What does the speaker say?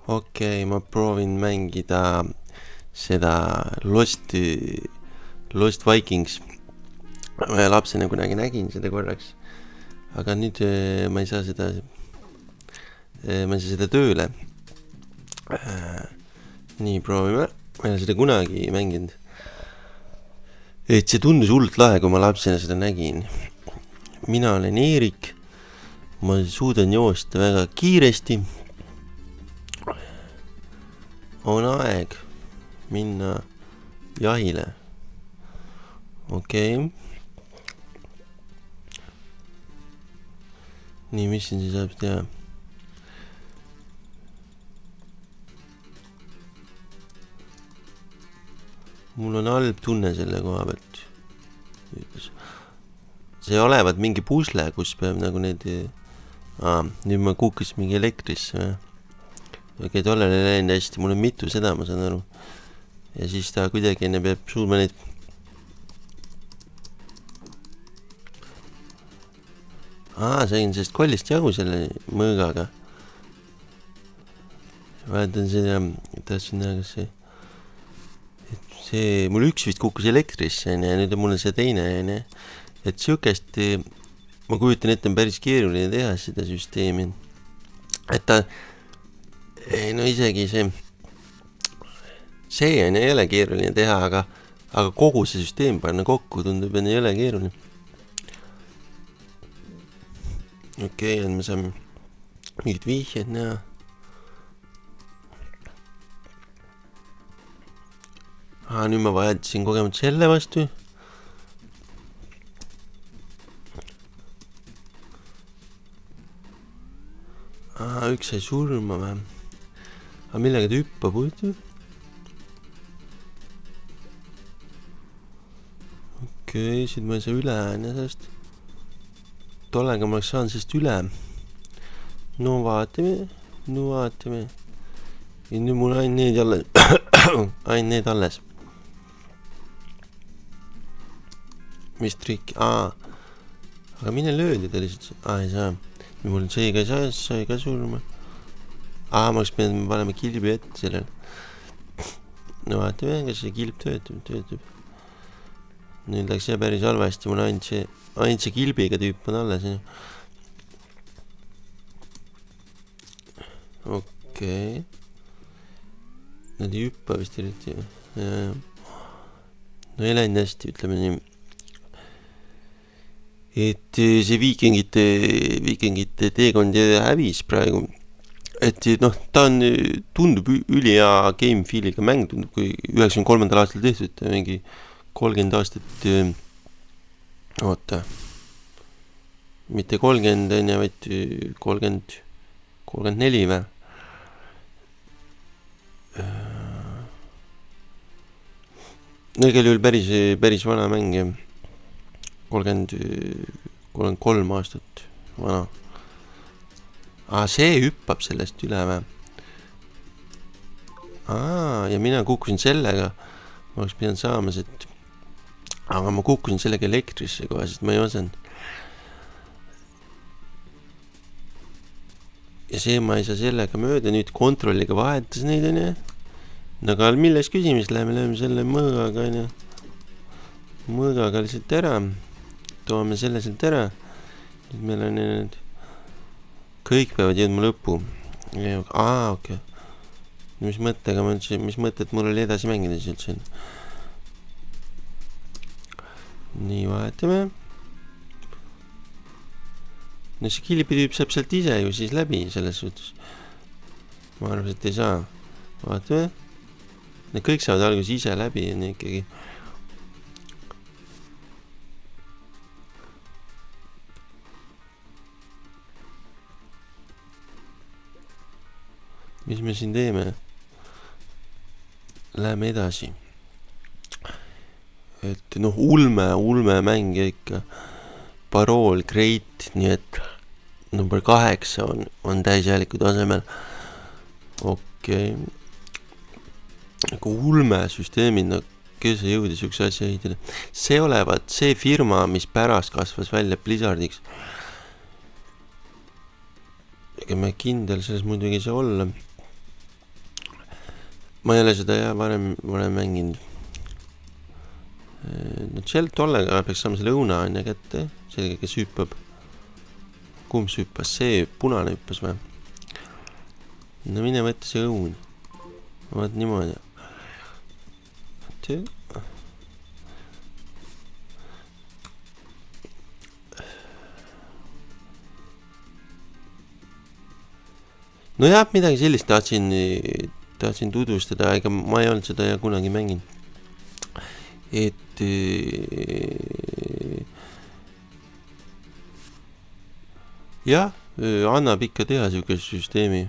Okei, ma proovin mängida seda Lost Vikings. Ma lapsena kunagi nägin seda korraks, aga nüüd ma ei saa seda, ma ei saa seda tööle. Nii, proovime. Ma ei ole seda kunagi mänginud. Et see tundus hullult lahe, kui ma lapsena seda nägin. Mina olen Eerik. Ma suudan joosta väga kiiresti. On aeg minna jahile. Okei. Nii, mis siin siis saab teha? Mul on halb tunne selle koha pealt. See olevat mingi pusle, kus peab nagu need... nüüd ma kukkus mingi elektrisse. Okei, tollel ei läinud hästi. Mul on mitu seda, ma saan aru. Ja siis ta kuidagi enne peab suudma neid... sain sellest kollist jagu selle mõõgaga. Vaatan seda... Tahtsin näha, kas see... See... Mul üks vist kukkus elektrisse, ja nüüd on mul see teine, ja... Et siukest... Ma kujutan ette, on päris keeruline teha seda süsteemi. Et ta... No isegi see... See on ei ole keeruline teha, aga kogu see süsteem panna kokku tundub, et ei ole keeruline. Okei, et me saame mingid vihjed näha. Nüüd ma vajatasin kogemalt selle vastu. Üks sai surma või? Aga millega ta hüppab uuti? Okei, siit ma ei saa üle enne sellest. Tollega ma oleks saanud sellest üle. No vaatame. Ja nüüd mul ainult need alles. Ainult need alles. Mis trikk? Aga mine löödi ta lihtsalt. Ei saa. Nüüd mul on see ka sai ka surma. Ma oleks pidanud panema kilbi ette sellel. No vaatame, kas see kilb töötab. Nüüd läks see päris halvasti. Mul ainult see kilbiga tüüp on alles. Okei. Nad ei hüppa vist eriti. No ei läinud hästi, ütleme nii. Et see viikingite teekond hävis praegu. Et ta on, tundub ülihea game feel'iga mäng, tundub kui 93. aastal tehtud, mingi 30 aastat, oota, mitte 30 enne, vaid 34 või? No igal juhul päris vana mäng, 33 aastat vana. See hüppab sellest üle või? Ja mina kukkusin sellega. Ma oleks pidanud saama seda. Aga ma kukkusin sellega elektrisse kohe, sest ma ei osanud. Ja see ma ei saa sellega mööda. Nüüd kontrolliga vahetas neid, on. Aga milles küsimus? Läheme selle mõõgaga, on. Mõõgaga lihtsalt ära. Toome selle sealt ära. Nüüd meil on need... Kõik peavad jõudma lõppu. Okei. Mis mõtted mul oli edasi mängida siis üldse? Nii, vahetame. No see kilpitüüp saab sealt ise ju siis läbi selles suhtes. Ma arvan, et ei saa. Vahetame. Need kõik saavad alguses ise läbi ja nii ikkagi. Mis me siin teeme? Läheme edasi. Et ulme mäng ikka. Parool, great, nii et number 8 on täisjääliku tasemel. Okei. Nagu ulmesüsteemid, kes jõudis üks asja ehitada. See olevat see firma, mis pärast kasvas välja Blizzardiks. Ega me kindel selles muidugi ei saa olla. ma ei ole seda varem mänginud. No seal tollega peaks saama selle õuna enne kätte, sellega, kes hüppab. Kumb hüppas? See punane hüppas või? No mine võtta see õun. Vaat niimoodi. No jah, midagi sellist tahtsin tutvustada, ega ma ei olnud seda kunagi mänginud. Et jah, annab ikka teha siukest süsteemi.